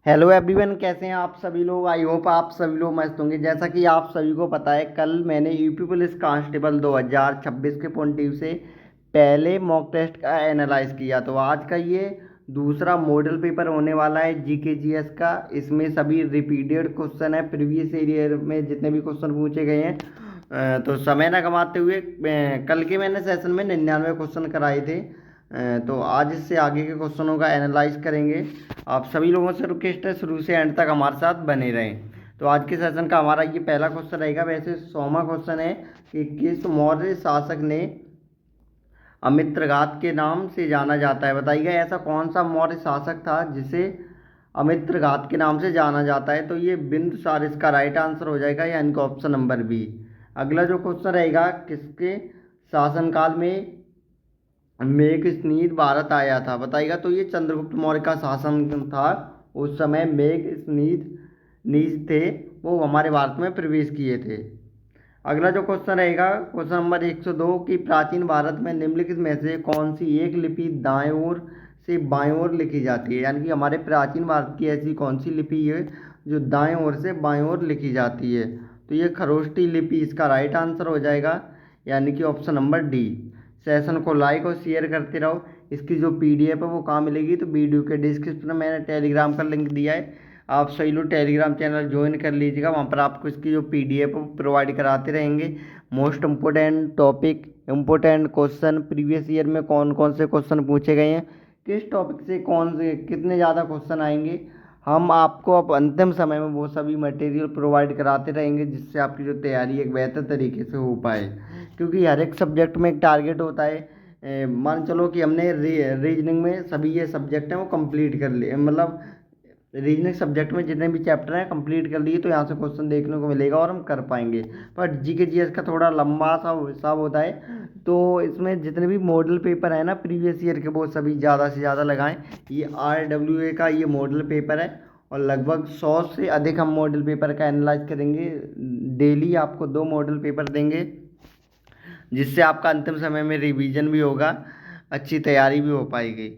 Hello everyone, कैसे हैं आप सभी लोग। आई होप आप सभी लोग मस्त होंगे। जैसा कि आप सभी को पता है, कल मैंने यूपी पुलिस कांस्टेबल 2026 के पॉइंट व्यू से पहले मॉक टेस्ट का एनालाइज किया। तो आज का ये दूसरा मॉडल पेपर होने वाला है जीके जीएस का। इसमें सभी रिपीटेड क्वेश्चन है, प्रीवियस ईयर में जितने भी क्वेश्चन पूछे गए हैं। तो समय ना कमाते हुए कल के मैंने सेशन में 99 क्वेश्चन कराए थे। तो आज इससे आगे के क्वेश्चनों का एनालाइज करेंगे। आप सभी लोगों से रिक्वेस्ट है, शुरू से एंड तक हमारे साथ बने रहें। तो आज के सेशन का हमारा ये पहला क्वेश्चन रहेगा। वैसे 100वां क्वेश्चन है कि किस मौर्य शासक ने अमित्रघात के नाम से जाना जाता है। बताइएगा ऐसा कौन सा मौर्य शासक था जिसे अमित्रघात के नाम से जाना जाता है। तो ये बिंदुसार इसका राइट आंसर हो जाएगा, यानी कि ऑप्शन नंबर बी। अगला जो क्वेश्चन रहेगा, किसके शासनकाल में मेघस्नीद भारत आया था। बताइएगा। तो ये चंद्रगुप्त मौर्य का शासन था। उस समय मेघस्नीद नीज थे, वो हमारे भारत में प्रवेश किए थे। अगला जो क्वेश्चन रहेगा, क्वेश्चन नंबर 102 कि प्राचीन भारत में निम्नलिखित में से कौन सी एक लिपि दाएं ओर से बाएं ओर लिखी जाती है। यानी कि हमारे प्राचीन भारत की ऐसी कौन सी लिपि है जो दाएं ओर से बाएं ओर लिखी जाती है। तो ये खरोष्टी लिपि इसका राइट आंसर हो जाएगा, यानी कि ऑप्शन नंबर डी। सेशन को लाइक और शेयर करते रहो। इसकी जो पीडीएफ है वो कहाँ मिलेगी, तो वीडियो के डिस्क्रिप्शन में मैंने टेलीग्राम का लिंक दिया है। आप सभी लोग टेलीग्राम चैनल ज्वाइन कर लीजिएगा। वहाँ पर आपको इसकी जो पीडीएफ है वो प्रोवाइड कराते रहेंगे। Most important topic, important question, previous year में कौन कौन से क्वेश्चन पूछे गए हैं, किस टॉपिक से कौन से कितने ज़्यादा क्वेश्चन आएंगे, हम आपको अब अंतिम समय में वो सभी मटेरियल प्रोवाइड कराते रहेंगे, जिससे आपकी जो तैयारी एक बेहतर तरीके से हो पाए। क्योंकि हर एक सब्जेक्ट में एक टारगेट होता है। मान चलो कि हमने रीजनिंग में सभी ये सब्जेक्ट हैं वो कंप्लीट कर लिए, मतलब रीजनिंग सब्जेक्ट में जितने भी चैप्टर हैं कंप्लीट कर लिए, तो यहाँ से क्वेश्चन देखने को मिलेगा और हम कर पाएंगे। पर जीके जीएस का थोड़ा लंबा सा हिसाब होता है, तो इसमें जितने भी मॉडल पेपर है ना प्रीवियस ईयर के, वो सभी ज़्यादा से ज़्यादा लगाएं। ये RWA का ये मॉडल पेपर है और लगभग 100 से अधिक हम मॉडल पेपर का एनालाइज करेंगे। डेली आपको 2 मॉडल पेपर देंगे, जिससे आपका अंतिम समय में रिवीजन भी होगा, अच्छी तैयारी भी हो पाएगी।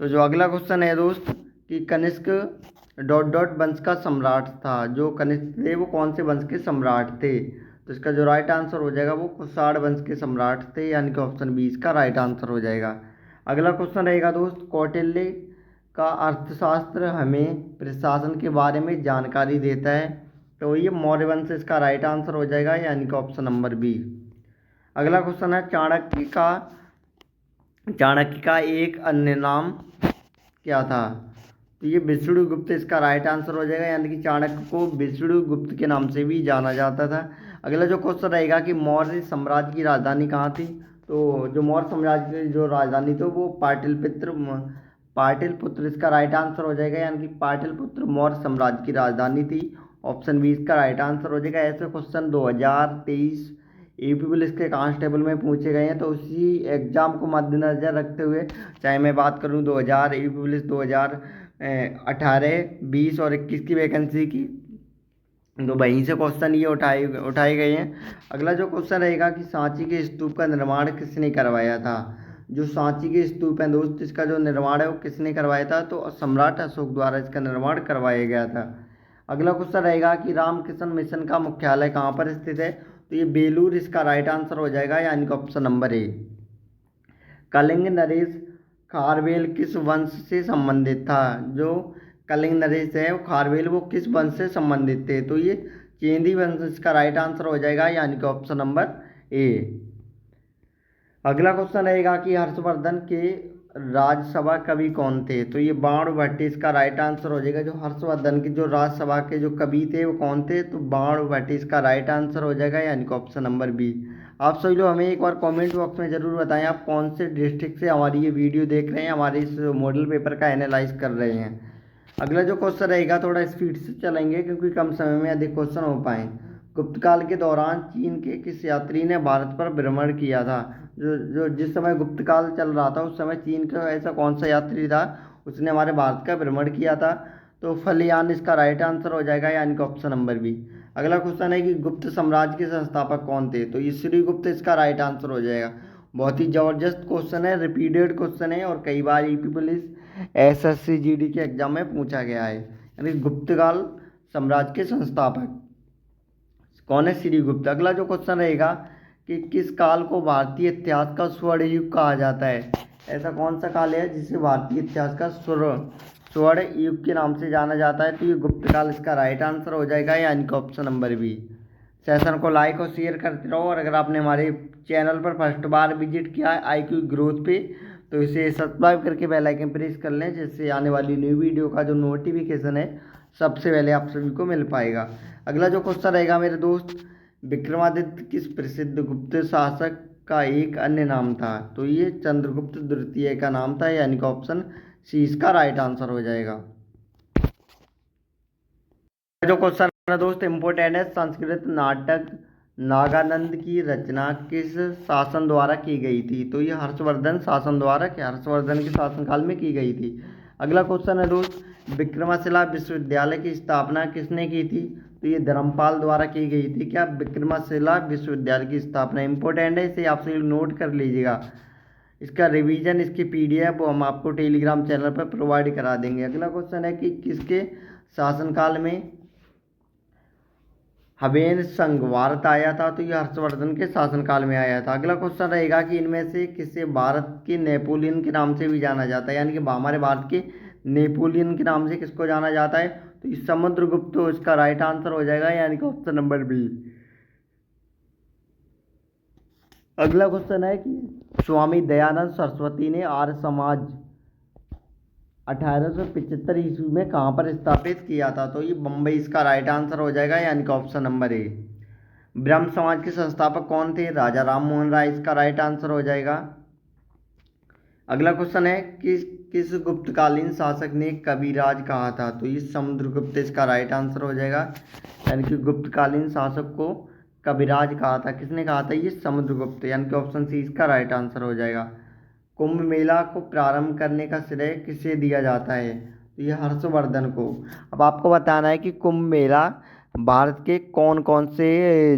तो जो अगला क्वेश्चन है दोस्त, कि कनिष्क डॉट डॉट वंश का सम्राट था। जो कनिष्क थे वो कौन से वंश के सम्राट थे। तो इसका जो राइट आंसर हो जाएगा वो कुषाण वंश के सम्राट थे, यानी कि ऑप्शन बी इसका राइट आंसर हो जाएगा। अगला क्वेश्चन रहेगा दोस्त, कौटिल्य का अर्थशास्त्र हमें प्रशासन के बारे में जानकारी देता है। तो ये मौर्य वंश इसका राइट आंसर हो जाएगा, यानी कि ऑप्शन नंबर बी। अगला क्वेश्चन है, चाणक्य का एक अन्य नाम क्या था। तो ये विष्णुगुप्त इसका राइट आंसर हो जाएगा, यानी कि चाणक्य को विष्णुगुप्त के नाम से भी जाना जाता था। अगला जो क्वेश्चन रहेगा कि मौर्य साम्राज्य की राजधानी कहाँ थी। तो जो मौर्य साम्राज्य की जो राजधानी थी वो पाटलिपुत्र इसका राइट आंसर हो जाएगा, यानी कि पाटलिपुत्र मौर्य साम्राज्य की राजधानी थी। ऑप्शन बी इसका राइट आंसर हो जाएगा। ऐसे क्वेश्चन 2023 यूपी पुलिस के कांस्टेबल में पूछे गए हैं, तो उसी एग्जाम को मद्देनजर रखते हुए, चाहे मैं बात करूं 2000 यूपी पुलिस 2018, 20 और 21 की वैकेंसी की, तो वहीं से क्वेश्चन ये उठाए उठाए गए हैं। अगला जो क्वेश्चन रहेगा कि सांची के स्तूप का निर्माण किसने करवाया था। जो सांची के स्तूप हैं दोस्त, इसका जो निर्माण है वो किसने करवाया था। तो सम्राट अशोक द्वारा इसका निर्माण करवाया गया था। अगला क्वेश्चन रहेगा कि रामकृष्ण मिशन का मुख्यालय कहाँ पर स्थित है। तो ये बेलूर इसका राइट आंसर हो जाएगा, यानी कि ऑप्शन नंबर ए। कलिंग नरेश खारवेल किस वंश से संबंधित था। जो कलिंग नरेश है वो खारवेल, वो किस वंश से संबंधित थे। तो ये चेंदी वंश इसका राइट आंसर हो जाएगा, यानी कि ऑप्शन नंबर ए। अगला क्वेश्चन रहेगा कि हर्षवर्धन के राज्यसभा कवि कौन थे। तो ये बाणभट्ट इसका राइट आंसर हो जाएगा। जो हर्षवर्धन की जो राज्यसभा के जो कवि थे वो कौन थे। तो बाणभट्ट इसका राइट आंसर हो जाएगा, यानी कि ऑप्शन नंबर बी। आप सभी लोग हमें एक बार कमेंट बॉक्स में ज़रूर बताएं आप कौन से डिस्ट्रिक्ट से हमारी ये वीडियो देख रहे हैं, हमारे इस मॉडल पेपर का एनालाइज कर रहे हैं। अगला जो क्वेश्चन रहेगा, थोड़ा स्पीड से चलेंगे क्योंकि कम समय में अधिक क्वेश्चन हो पाएँ। गुप्तकाल के दौरान चीन के किस यात्री ने भारत पर भ्रमण किया था। जो जो जिस समय गुप्तकाल चल रहा था उस समय चीन का ऐसा कौन सा यात्री था, उसने हमारे भारत का भ्रमण किया था। तो फलियान इसका राइट आंसर हो जाएगा, यानी कि ऑप्शन नंबर बी। अगला क्वेश्चन है कि गुप्त साम्राज्य के संस्थापक कौन थे। तो ये श्रीगुप्त इसका राइट आंसर हो जाएगा। बहुत ही ज़बरदस्त क्वेश्चन है, रिपीटेड क्वेश्चन है और कई बार यूपी पुलिस एसएससी जीडी के एग्जाम में पूछा गया है। यानी गुप्तकाल साम्राज्य के संस्थापक कौन है? श्रीगुप्त। अगला जो क्वेश्चन रहेगा कि किस काल को भारतीय इतिहास का स्वर्ण युग कहा जाता है? ऐसा कौन सा काल है जिसे भारतीय इतिहास का स्वर्ण युग के नाम से जाना जाता है? तो ये गुप्त काल इसका राइट आंसर हो जाएगा, यानी कि ऑप्शन नंबर बी। सेशन को लाइक और शेयर करते रहो, और अगर आपने हमारे चैनल पर फर्स्ट बार विजिट किया है IQ ग्रोथ पे, तो इसे सब्सक्राइब करके बेल आइकन प्रेस कर लें, जिससे आने वाली न्यू वीडियो का जो नोटिफिकेशन है सबसे पहले आप सभी को मिल पाएगा। अगला जो क्वेश्चन रहेगा मेरे दोस्त, विक्रमादित्य किस प्रसिद्ध गुप्त शासक का एक अन्य नाम था? तो ये चंद्रगुप्त द्वितीय का नाम था, यानी कि ऑप्शन सी इसका राइट आंसर हो जाएगा। जो क्वेश्चन है दोस्त इम्पोर्टेंट है, संस्कृत नाटक नागानंद की रचना किस शासन द्वारा की गई थी? तो ये हर्षवर्धन शासन द्वारा, हर्षवर्धन के शासनकाल में की गई थी। अगला क्वेश्चन है दोस्त, विक्रमशिला विश्वविद्यालय की स्थापना किसने की थी? तो ये धर्मपाल द्वारा की गई थी। क्या? विक्रमशिला विश्वविद्यालय की स्थापना इंपॉर्टेंट है, इसे आप सभी नोट कर लीजिएगा। इसका रिवीजन, इसकी PDF वो हम आपको टेलीग्राम चैनल पर प्रोवाइड करा देंगे। अगला क्वेश्चन है कि किसके शासनकाल में हबेन संघ भारत आया था? तो ये हर्षवर्धन के शासनकाल में आया था। अगला क्वेश्चन रहेगा कि इनमें से किसे भारत के नेपोलियन के नाम से भी जाना जाता है? यानी कि हमारे भारत के नेपोलियन के नाम से किसको जाना जाता है? तो इस समुद्रगुप्त इसका राइट आंसर हो जाएगा, यानी कि ऑप्शन नंबर बी। अगला क्वेश्चन है कि स्वामी दयानंद सरस्वती ने आर्य समाज 1875 ईस्वी में कहाँ पर स्थापित किया था? तो ये बम्बई इसका राइट आंसर हो जाएगा, यानी कि ऑप्शन नंबर ए। ब्रह्म समाज के संस्थापक कौन थे? राजा राम मोहन राय इसका राइट आंसर हो जाएगा। अगला क्वेश्चन है कि किस गुप्तकालीन शासक ने कविराज कहा था? तो ये समुद्रगुप्त इसका राइट आंसर हो जाएगा, यानी कि गुप्तकालीन शासक को कविराज कहा था। किसने कहा था? ये समुद्रगुप्त, यानी कि ऑप्शन सी इसका राइट आंसर हो जाएगा। कुंभ मेला को प्रारंभ करने का श्रेय किसे दिया जाता है? तो ये हर्षवर्धन को। अब आपको बताना है कि कुंभ मेला भारत के कौन कौन से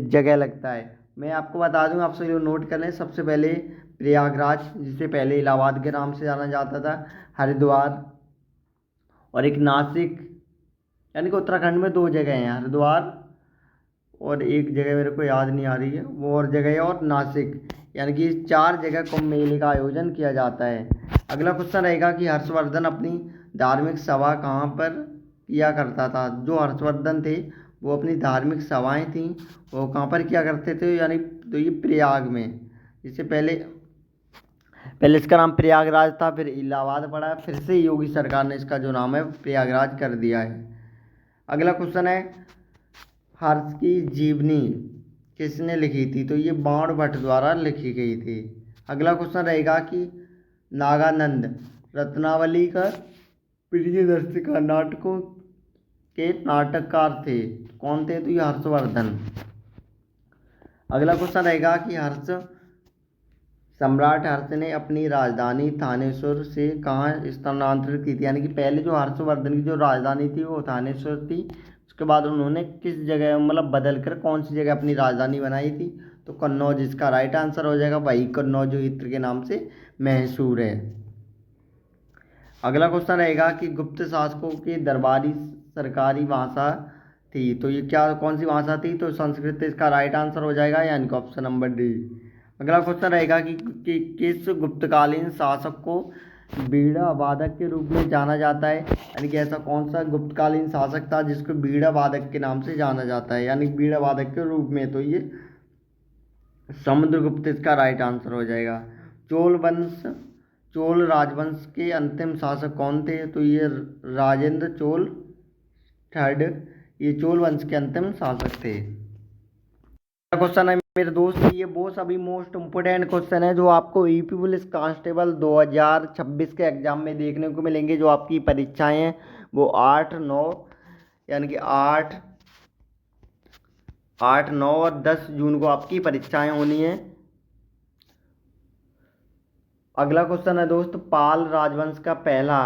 जगह लगता है। मैं आपको बता दूं, आप सभी नोट कर लें। सबसे पहले प्रयागराज, जिसे पहले इलाहाबाद के नाम से जाना जाता था, हरिद्वार, और एक नासिक, यानी कि उत्तराखंड में 2 जगह हैं, हरिद्वार और एक जगह मेरे को याद नहीं आ रही है वो और जगह है, और नासिक, यानी कि 4 जगह कुंभ मेले का आयोजन किया जाता है। अगला क्वेश्चन रहेगा कि हर्षवर्धन अपनी धार्मिक सभा कहाँ पर किया करता था? जो हर्षवर्धन थे वो अपनी धार्मिक सभाएं थीं वो कहाँ पर किया करते थे? यानी तो ये प्रयाग में। इससे पहले इसका नाम प्रयागराज था, फिर इलाहाबाद पड़ा, फिर से योगी सरकार ने इसका जो नाम है प्रयागराज कर दिया है। अगला क्वेश्चन है, हर्ष की जीवनी किसने लिखी थी? तो ये बाण भट्ट द्वारा लिखी गई थी। अगला क्वेश्चन रहेगा कि नागानंद रत्नावली का प्रियदर्शिका नाटकों के नाटककार थे, कौन थे? तो ये हर्षवर्धन। अगला क्वेश्चन रहेगा कि सम्राट हर्ष ने अपनी राजधानी थानेश्वर से कहाँ स्थानांतरित की थी? यानी कि पहले जो हर्षवर्धन की जो राजधानी थी वो थानेश्वर थी, उसके बाद उन्होंने किस जगह मतलब बदल कर कौन सी जगह अपनी राजधानी बनाई थी? तो कन्नौज इसका राइट आंसर हो जाएगा। वही कन्नौज जो इत्र के नाम से मशहूर है। अगला क्वेश्चन रहेगा कि गुप्त शासकों की दरबारी सरकारी भाषा थी, तो ये क्या कौन सी भाषा थी? तो संस्कृत इसका राइट आंसर हो जाएगा, यानी कि ऑप्शन नंबर डी। अगला क्वेश्चन रहेगा कि किस गुप्तकालीन शासक को बीड़ा वादक के रूप में जाना जाता है? यानी कि ऐसा कौन सा गुप्तकालीन शासक था जिसको बीड़ा वादक के नाम से जाना जाता है, यानी बीड़ा वादक के रूप में? तो ये समुद्रगुप्त इसका राइट आंसर हो जाएगा। चोल राजवंश के अंतिम शासक कौन थे? तो ये राजेंद्र चोल थर्ड, ये चोल वंश के अंतिम शासक थे। क्वेश्चन है मेरे दोस्त, ये वो सभी मोस्ट इम्पोर्टेंट क्वेश्चन है जो आपको यूपी पुलिस कांस्टेबल 2026 के एग्जाम में देखने को मिलेंगे। जो आपकी परीक्षाएं हैं वो 8, 9 यानी कि 8, 9 और 10 जून को आपकी परीक्षाएं होनी है। अगला क्वेश्चन है दोस्त, पाल राजवंश का पहला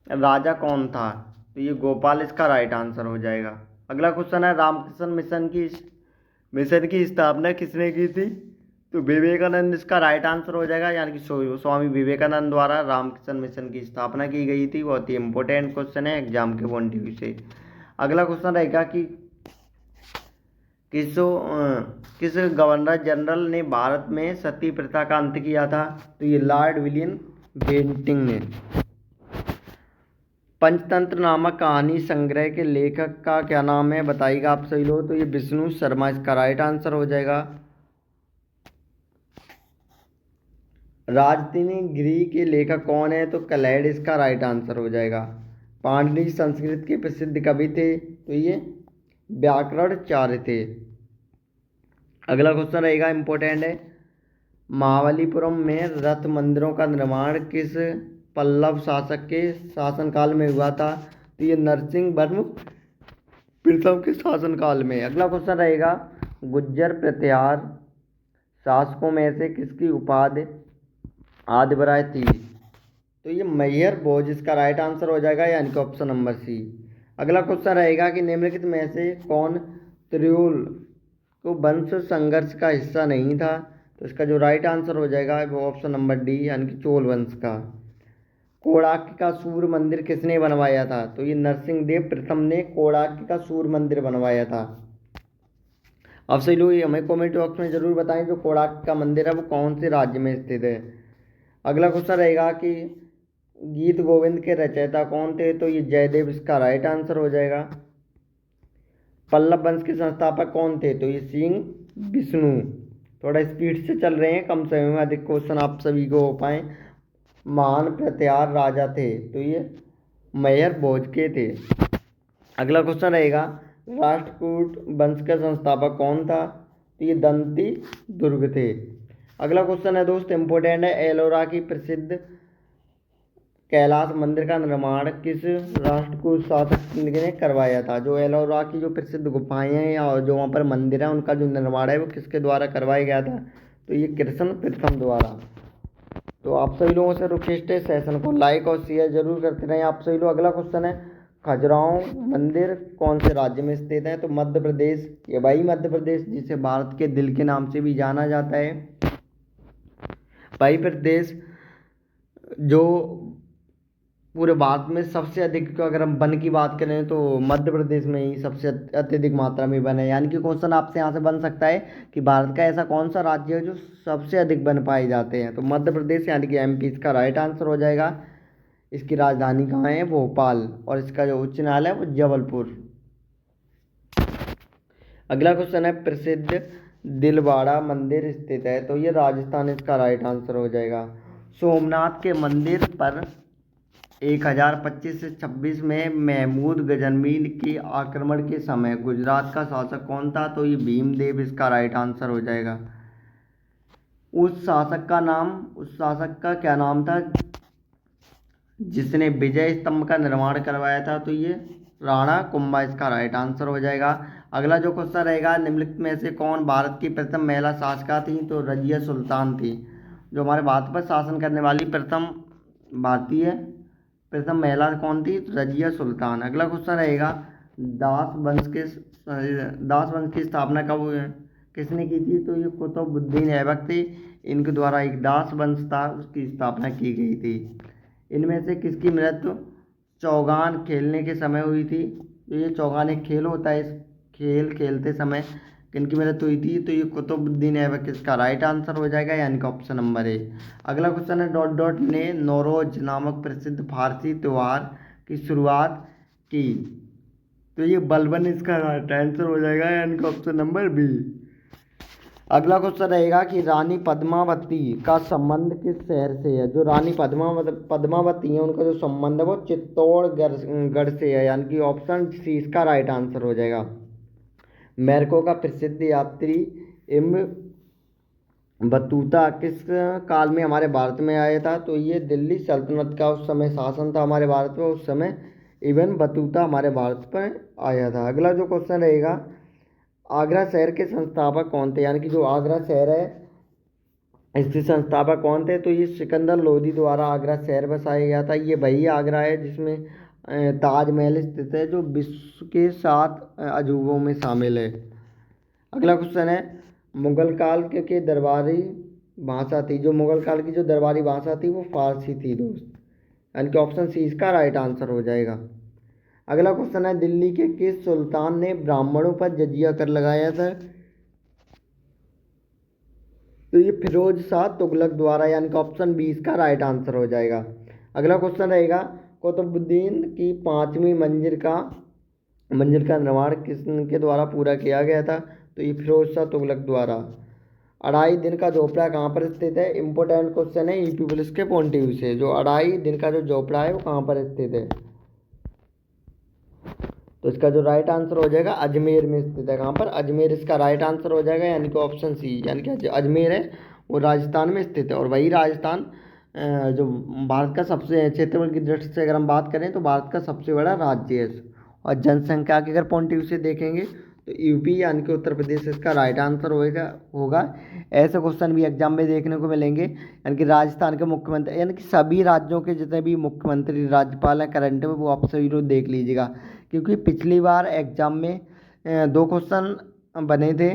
राजा कौन था? तो ये गोपाल इसका राइट आंसर हो जाएगा। अगला क्वेश्चन है, रामकृष्ण मिशन की स्थापना किसने की थी? तो विवेकानंद इसका राइट आंसर हो जाएगा, यानी कि स्वामी विवेकानंद द्वारा रामकृष्ण मिशन की स्थापना की गई थी। बहुत ही इंपॉर्टेंट क्वेश्चन है एग्जाम के पॉइंट ऑफ व्यू से। अगला क्वेश्चन रहेगा कि किस गवर्नर जनरल ने भारत में सती प्रथा का अंत किया था? तो ये लॉर्ड विलियम बेंटिंग ने। पंचतंत्र नामक कहानी संग्रह के लेखक का क्या नाम है? बताइएगा आप सभी लोग। तो ये विष्णु शर्मा इसका राइट आंसर हो जाएगा। राजधानी गृह के लेखक कौन है? तो कलैड इसका राइट आंसर हो जाएगा। पाणिनि संस्कृत के प्रसिद्ध कवि थे, तो ये व्याकरणाचार्य थे। अगला क्वेश्चन रहेगा इंपॉर्टेंट है, महाबलीपुरम में रथ मंदिरों का निर्माण किस पल्लव शासक के शासनकाल में हुआ था? तो ये नरसिंहवर्म प्रथम के शासनकाल में। अगला क्वेश्चन रहेगा, गुज्जर प्रतिहार शासकों में से किसकी उपाधि आदिबराय थी? तो ये मैहर भोज इसका राइट आंसर हो जाएगा, यानी कि ऑप्शन नंबर सी। अगला क्वेश्चन रहेगा कि निम्नलिखित में से कौन त्रियूल को वंश संघर्ष का हिस्सा नहीं था? तो इसका जो राइट आंसर हो जाएगा वो ऑप्शन नंबर डी, यानी कि चोल वंश का। कोणार्क का सूर्य मंदिर किसने बनवाया था? तो ये नरसिंहदेव प्रथम ने कोणार्क का सूर्य मंदिर बनवाया था। अब सही लोग ये हमें कमेंट बॉक्स में जरूर बताएं जो कोणार्क का मंदिर है वो कौन से राज्य में स्थित है। अगला क्वेश्चन रहेगा कि गीत गोविंद के रचयिता कौन थे? तो ये जयदेव इसका राइट आंसर हो जाएगा। पल्लव वंश के संस्थापक कौन थे? तो ये सिंह विष्णु। थोड़ा स्पीड से चल रहे हैं, कम समय में अधिक क्वेश्चन आप सभी को हो पाए। महान प्रतिहार राजा थे, तो ये मैहर भोज के थे। अगला क्वेश्चन रहेगा, राष्ट्रकूट वंश का संस्थापक कौन था? तो ये दंती दुर्ग थे। अगला क्वेश्चन है दोस्त इंपोर्टेंट है, एलोरा की प्रसिद्ध कैलाश मंदिर का निर्माण किस राष्ट्रकूट शासक ने करवाया था? जो एलोरा की जो प्रसिद्ध गुफाएं हैं और जो वहाँ पर मंदिर है उनका जो निर्माण है वो किसके द्वारा करवाया गया था? तो ये कृष्ण प्रथम द्वारा। तो आप सभी लोगों से रिक्वेस्ट है सेशन को लाइक और शेयर जरूर करते रहें आप सभी लोग। अगला क्वेश्चन है, खजुराहो मंदिर कौन से राज्य में स्थित है? तो मध्य प्रदेश। ये वही मध्य प्रदेश जिसे भारत के दिल के नाम से भी जाना जाता है। वही प्रदेश जो पूरे भारत में सबसे अधिक, अगर हम वन की बात करें तो मध्य प्रदेश में ही सबसे अत्यधिक मात्रा में वन है। यानी कि क्वेश्चन आपसे यहाँ से बन सकता है कि भारत का ऐसा कौन सा राज्य है जो सबसे अधिक वन पाए जाते हैं? तो मध्य प्रदेश, यानी कि एमपी इसका राइट आंसर हो जाएगा। इसकी राजधानी कहाँ है? भोपाल। और इसका जो उच्च न्यायालय है वो जबलपुर। अगला क्वेश्चन है, प्रसिद्ध दिलवाड़ा मंदिर स्थित है? तो ये राजस्थान इसका राइट आंसर हो जाएगा। सोमनाथ के मंदिर पर 1025 से 26 में महमूद गजनवी के आक्रमण के समय गुजरात का शासक कौन था? तो ये भीमदेव इसका राइट आंसर हो जाएगा। उस शासक का क्या नाम था जिसने विजय स्तंभ का निर्माण करवाया था? तो ये राणा कुंभा इसका राइट आंसर हो जाएगा। अगला जो क्वेश्चन रहेगा, निम्नलिखित में से कौन भारत की प्रथम महिला शासिका थी? तो रजिया सुल्तान थी, जो हमारे भारत पर शासन करने वाली प्रथम महिला कौन थी? रजिया सुल्तान। अगला क्वेश्चन रहेगा, दास वंश की स्थापना कब किसने की थी? तो ये कुतुबुद्दीन ऐबक थे, इनके द्वारा एक दास वंश था उसकी स्थापना की गई थी। इनमें से किसकी मृत्यु चौगान खेलने के समय हुई थी? तो ये चौगान एक खेल होता है, इस खेल खेलते समय किनकी मृत्यु हुई थी? तो ये कुतुबुद्दीन ऐबक इसका राइट आंसर हो जाएगा, यानी कि ऑप्शन नंबर ए। अगला क्वेश्चन है, डॉट डॉट ने नौरोज नामक प्रसिद्ध फारसी त्योहार की शुरुआत की? तो ये बलबन इसका राइट आंसर हो जाएगा, यानी कि ऑप्शन नंबर बी। अगला क्वेश्चन रहेगा कि रानी पद्मावती का संबंध किस शहर से है? जो रानी पद्मावती है उनका जो संबंध है वो चित्तौड़गढ़ से है, यानी कि ऑप्शन सी इसका राइट आंसर हो जाएगा। मेरको का प्रसिद्ध यात्री इब्न बतूता किस काल में हमारे भारत में आया था? तो ये दिल्ली सल्तनत का उस समय शासन था हमारे भारत में, उस समय इब्न बतूता हमारे भारत पर आया था। अगला जो क्वेश्चन रहेगा, आगरा शहर के संस्थापक कौन थे? यानी कि जो आगरा शहर है इसके संस्थापक कौन थे? तो ये सिकंदर लोदी द्वारा आगरा शहर बसाया गया था। ये वही आगरा है जिसमें ताजमहल स्थित है, जो विश्व के 7 अजूबों में शामिल है। अगला क्वेश्चन है, मुगल काल के दरबारी भाषा थी, जो मुगल काल की जो दरबारी भाषा थी वो फारसी थी दोस्त, यानी कि ऑप्शन सी इसका राइट आंसर हो जाएगा। अगला क्वेश्चन है, दिल्ली के किस सुल्तान ने ब्राह्मणों पर जजिया कर लगाया था? तो ये फिरोज शाह तुगलक द्वारा, यानी कि ऑप्शन बी इसका राइट आंसर हो जाएगा। अगला क्वेश्चन रहेगा, कुतुबुद्दीन की पांचवी मंजिल का निर्माण किसके द्वारा पूरा किया गया था? तो ये फिरोज शाह तुगलक द्वारा। अढ़ाई दिन का झोपड़ा कहाँ पर स्थित है? इंपोर्टेंट क्वेश्चन है यूपी पुलिस के पॉइंट ऑफ व्यू से। जो अढ़ाई दिन का जो झोपड़ा है वो कहाँ पर स्थित है? तो इसका जो राइट आंसर हो जाएगा अजमेर में स्थित है। कहाँ पर? अजमेर इसका राइट आंसर हो जाएगा, यानी कि ऑप्शन सी, यानी कि अजमेर है वो राजस्थान में स्थित है। और वही राजस्थान जो भारत का सबसे क्षेत्रफल की दृष्टि से अगर हम बात करें तो भारत का सबसे बड़ा राज्य है। और जनसंख्या के अगर पॉइंट ऑफ व्यू से देखेंगे तो यूपी यानी कि उत्तर प्रदेश इसका राइट आंसर होगा। ऐसे क्वेश्चन भी एग्जाम में देखने को मिलेंगे, यानी कि राजस्थान के मुख्यमंत्री, यानी कि सभी राज्यों के जितने भी मुख्यमंत्री राज्यपाल हैं करंट में, वो आप सभी लोग देख लीजिएगा। क्योंकि पिछली बार एग्जाम में दो क्वेश्चन बने थे।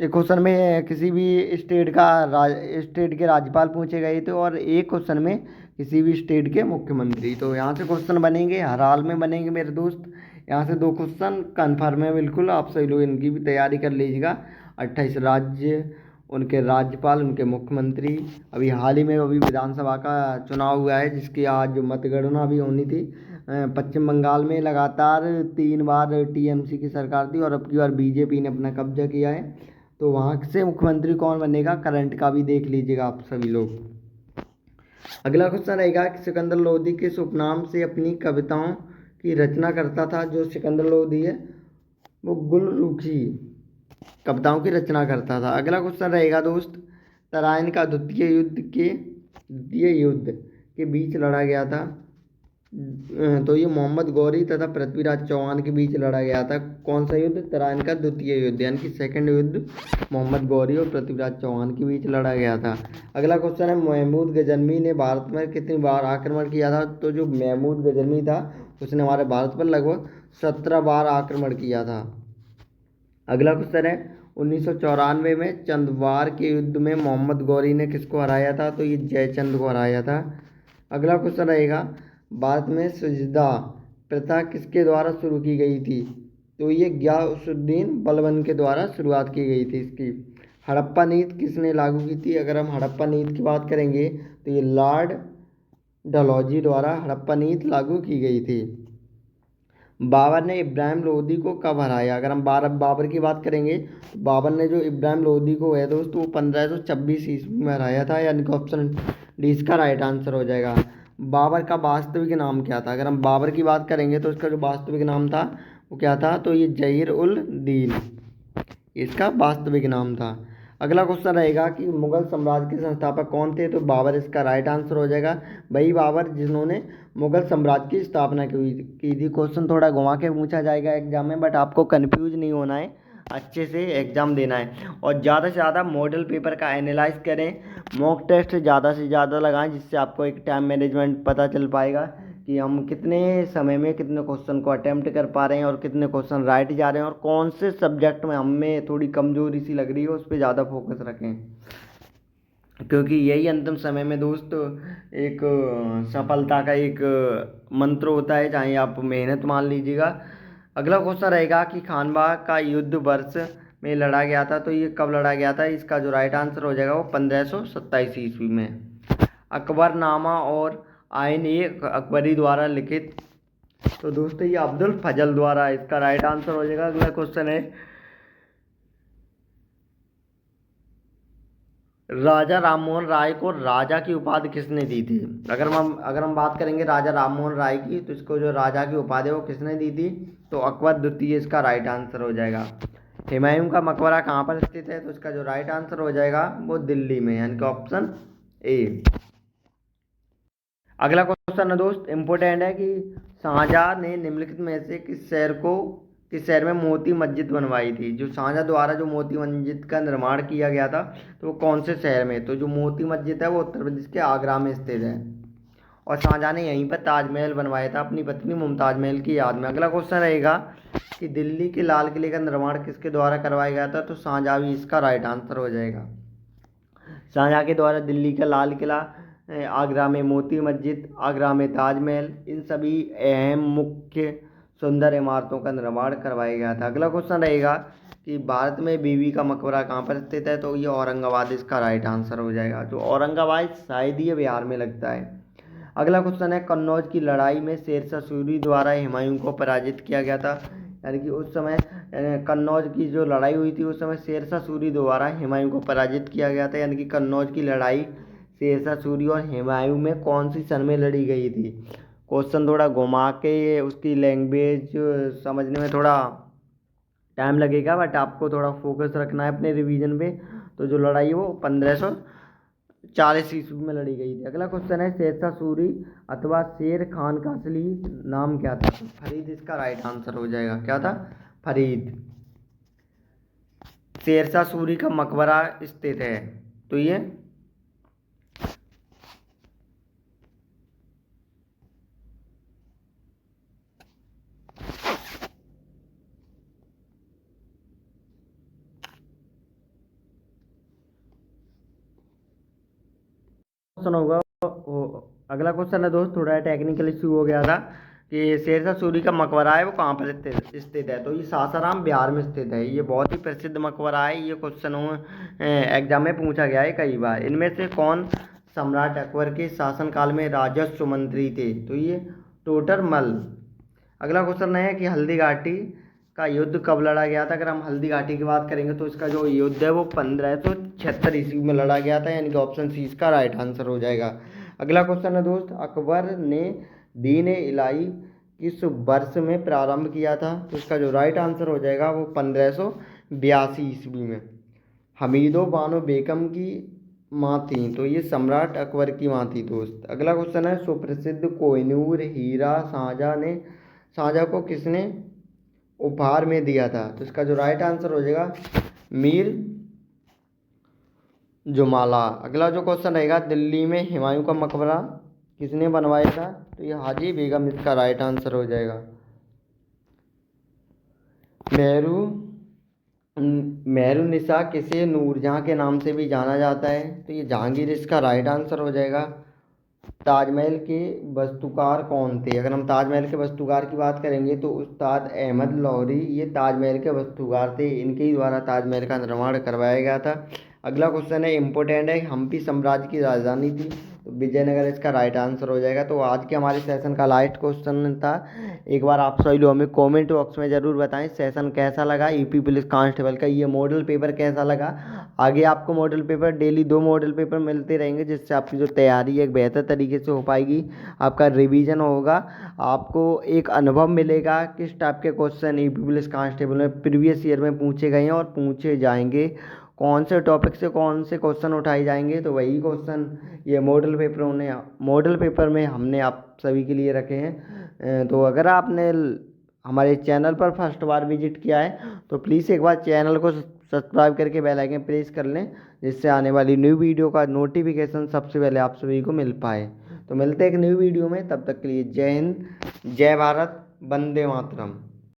एक क्वेश्चन में किसी भी स्टेट के राज्यपाल पूछे गए थे, और एक क्वेश्चन में किसी भी स्टेट के मुख्यमंत्री। तो यहाँ से क्वेश्चन बनेंगे, हर हाल में बनेंगे मेरे दोस्त। यहाँ से दो क्वेश्चन कन्फर्म है बिल्कुल, आप सभी लोग इनकी भी तैयारी कर लीजिएगा। 28 राज्य, उनके राज्यपाल, उनके मुख्यमंत्री। अभी हाल ही में अभी विधानसभा का चुनाव हुआ है, जिसकी आज मतगणना भी होनी थी। पश्चिम बंगाल में लगातार 3 बार टीएमसी की सरकार थी, और अब की बार बीजेपी ने अपना कब्जा किया है। तो वहाँ से मुख्यमंत्री कौन बनेगा, करंट का भी देख लीजिएगा आप सभी लोग। अगला क्वेश्चन रहेगा कि सिकंदर लोधी किस उपनाम से अपनी कविताओं की रचना करता था? जो सिकंदर लोधी है वो गुलरुखी कविताओं की रचना करता था। अगला क्वेश्चन रहेगा दोस्त, तराइन का द्वितीय युद्ध के बीच लड़ा गया था। तो ये मोहम्मद गौरी तथा पृथ्वीराज चौहान के बीच लड़ा गया था। कौन सा युद्ध? तराइन का द्वितीय युद्ध, यानी कि सेकंड युद्ध मोहम्मद गौरी और पृथ्वीराज चौहान के बीच लड़ा गया था। अगला क्वेश्चन है, महमूद गजनवी ने भारत में कितनी बार आक्रमण किया था? तो जो महमूद गजनवी था उसने हमारे भारत पर लगभग 17 बार आक्रमण किया था। अगला क्वेश्चन है, 1994 में चंदवार के युद्ध में मोहम्मद गौरी ने किसको हराया था? तो ये जयचंद को हराया था। अगला क्वेश्चन रहेगा, भारत में सजदा प्रथा किसके द्वारा शुरू की गई थी? तो ये गियासुद्दीन बलबन के द्वारा शुरुआत की गई थी इसकी। हड़प्पा नीति किसने लागू की थी? अगर हम हड़प्पा नीति की बात करेंगे तो ये लॉर्ड डलहौजी द्वारा हड़प्पा नीति लागू की गई थी। बाबर ने इब्राहिम लोदी को कब हराया? अगर हम बाबर की बात करेंगे तो बाबर ने जो इब्राहिम लोदी को है दोस्तों वो 1526 ईस्वी में हराया था, यानी कि ऑप्शन डी इसका राइट आंसर हो जाएगा। बाबर का वास्तविक नाम क्या था? अगर हम बाबर की बात करेंगे तो इसका जो वास्तविक नाम था वो क्या था? तो ये जहीर उल दीन इसका वास्तविक नाम था। अगला क्वेश्चन रहेगा कि मुगल साम्राज्य के संस्थापक कौन थे? तो बाबर इसका राइट आंसर हो जाएगा। वही बाबर जिन्होंने मुगल साम्राज्य की स्थापना की थी। क्वेश्चन थोड़ा घुमा के पूछा जाएगा एग्जाम में, बट आपको कंफ्यूज नहीं होना है, अच्छे से एग्ज़ाम देना है। और ज़्यादा से ज़्यादा मॉडल पेपर का एनालाइज करें, मॉक टेस्ट ज़्यादा से ज़्यादा लगाएं, जिससे आपको एक टाइम मैनेजमेंट पता चल पाएगा कि हम कितने समय में कितने क्वेश्चन को अटेम्प्ट कर पा रहे हैं और कितने क्वेश्चन राइट जा रहे हैं, और कौन से सब्जेक्ट में हमें थोड़ी कमजोरी सी लग रही है उस पर ज़्यादा फोकस रखें। क्योंकि यही अंतिम समय में दोस्त एक सफलता का एक मंत्र होता है, चाहे आप मेहनत मान लीजिएगा। अगला क्वेश्चन रहेगा कि खानवा का युद्ध वर्ष में लड़ा गया था? तो ये कब लड़ा गया था? इसका जो राइट आंसर हो जाएगा वो 1527 ईस्वी में। अकबरनामा और आइन ए अकबरी द्वारा लिखित? तो दोस्तों ये अब्दुल फजल द्वारा इसका राइट आंसर हो जाएगा। अगला क्वेश्चन है, राजा राममोहन राय को राजा की उपाधि किसने दी थी? अगर हम बात करेंगे राजा राममोहन राय की, तो इसको जो राजा की उपाधि है वो किसने दी थी? तो अकबर द्वितीय इसका राइट आंसर हो जाएगा। हुमायूं का मकबरा कहाँ पर स्थित है? तो इसका जो राइट आंसर हो जाएगा वो दिल्ली में, यानी कि ऑप्शन ए। अगला क्वेश्चन है दोस्त इम्पोर्टेंट है कि शाहजहाँ ने निम्नलिखित में से किस शहर में मोती मस्जिद बनवाई थी? जो शाहजहाँ द्वारा जो मोती मस्जिद का निर्माण किया गया था तो वो कौन से शहर में? तो जो मोती मस्जिद है वो उत्तर प्रदेश के आगरा में स्थित है। और शाहजहाँ ने यहीं पर ताजमहल बनवाया था अपनी पत्नी मुमताज़ महल की याद में। अगला क्वेश्चन रहेगा कि दिल्ली के लाल किले का निर्माण किसके द्वारा करवाया गया था, तो शाहजहाँ भी इसका राइट आंसर हो जाएगा। शाहजहाँ के द्वारा दिल्ली का लाल किला, आगरा में मोती मस्जिद, आगरा में ताजमहल, इन सभी अहम मुख्य सुंदर इमारतों का निर्माण करवाया गया था। अगला क्वेश्चन रहेगा कि भारत में बीबी का मकबरा कहाँ पर स्थित है, तो ये औरंगाबाद इसका राइट आंसर हो जाएगा। जो औरंगाबाद शायद ये बिहार में लगता है। अगला क्वेश्चन है, कन्नौज की लड़ाई में शेरशाह सूरी द्वारा हुमायूं को पराजित किया गया था। यानी कि उस समय कन्नौज की जो लड़ाई हुई थी उस समय शेरशाह सूरी द्वारा हुमायूं को पराजित किया गया था। यानी कि कन्नौज की लड़ाई शेरशाह सूरी और हुमायूं में कौन सी सन में लड़ी गई थी। क्वेश्चन थोड़ा घुमा के उसकी लैंग्वेज समझने में थोड़ा टाइम लगेगा, बट आपको थोड़ा फोकस रखना है अपने रिवीजन पे। तो जो लड़ाई है वो 1540 ईस्वी में लड़ी गई थी। अगला क्वेश्चन है, शेरशाह सूरी अथवा शेर खान का असली नाम क्या था, फरीद इसका राइट आंसर हो जाएगा। क्या था, फरीद। शेरशाह सूरी का मकबरा स्थित है, तो ये क्वेश्चन होगा। अगला क्वेश्चन है दोस्त, थोड़ा टेक्निकल इश्यू हो गया था कि शेरशाह सूरी का मकबरा है वो कहाँ पर स्थित है, तो ये सासाराम बिहार में स्थित है। ये बहुत ही प्रसिद्ध मकबरा है। ये क्वेश्चन एग्जाम में पूछा गया है कई बार। इनमें से कौन सम्राट अकबर के शासनकाल में राजस्व मंत्री थे, तो ये टोडरमल। अगला क्वेश्चन है कि हल्दी घाटी का युद्ध कब लड़ा गया था। अगर हम हल्दी घाटी की बात करेंगे तो इसका जो युद्ध है वो 1576 ईस्वी में लड़ा गया था। यानी कि ऑप्शन सी इसका राइट आंसर हो जाएगा। अगला क्वेश्चन है दोस्त, अकबर ने दीन इलाही किस वर्ष में प्रारंभ किया था, तो इसका जो राइट आंसर हो जाएगा वो 1582 ईस्वी में। हमीदो बानो बेगम की माँ थी, तो ये सम्राट अकबर की माँ थी दोस्त। अगला क्वेश्चन है, सुप्रसिद्ध कोहिनूर हीरा शाहजहाँ को किसने उपहार में दिया था, तो इसका जो राइट आंसर हो जाएगा मीर जुमाला। अगला जो क्वेश्चन रहेगा, दिल्ली में हुमायूं का मकबरा किसने बनवाया था, तो ये हाजी बेगम इसका राइट आंसर हो जाएगा। मेहरुनिसा किसे नूरजहाँ के नाम से भी जाना जाता है, तो ये जहांगीर इसका राइट आंसर हो जाएगा। ताजमहल के वास्तुकार कौन थे। अगर हम ताजमहल के वास्तुकार की बात करेंगे तो उस्ताद अहमद लाहौरी ये ताजमहल के वास्तुकार थे। इनके ही द्वारा ताजमहल का निर्माण करवाया गया था। अगला क्वेश्चन है इम्पोर्टेंट है, हम्पी साम्राज्य की राजधानी थी, तो विजयनगर इसका राइट आंसर हो जाएगा। तो आज के हमारे सेशन का लास्ट क्वेश्चन था। एक बार आप सभी लोग हमें कमेंट बॉक्स में ज़रूर बताएं सेशन कैसा लगा, यूपी पुलिस कांस्टेबल का ये मॉडल पेपर कैसा लगा। आगे आपको model paper daily 2 model paper मिलते रहेंगे, जिससे आपकी जो तैयारी है एक बेहतर तरीके से हो पाएगी, आपका रिवीजन होगा, आपको एक अनुभव मिलेगा किस टाइप के क्वेश्चन यूपी पुलिस कांस्टेबल में प्रीवियस ईयर में पूछे गए हैं और पूछे जाएंगे, कौन से टॉपिक से कौन से क्वेश्चन उठाए जाएंगे। तो वही क्वेश्चन ये मॉडल पेपर में हमने आप सभी के लिए रखे हैं। तो अगर आपने हमारे चैनल पर फर्स्ट बार विजिट किया है तो प्लीज़ एक बार चैनल को सब्सक्राइब करके बेल आइकन प्रेस कर लें, जिससे आने वाली न्यू वीडियो का नोटिफिकेशन सबसे पहले आप सभी को मिल पाए। तो मिलते हैं एक न्यू वीडियो में, तब तक के लिए जय हिंद, जय भारत, वंदे मातरम।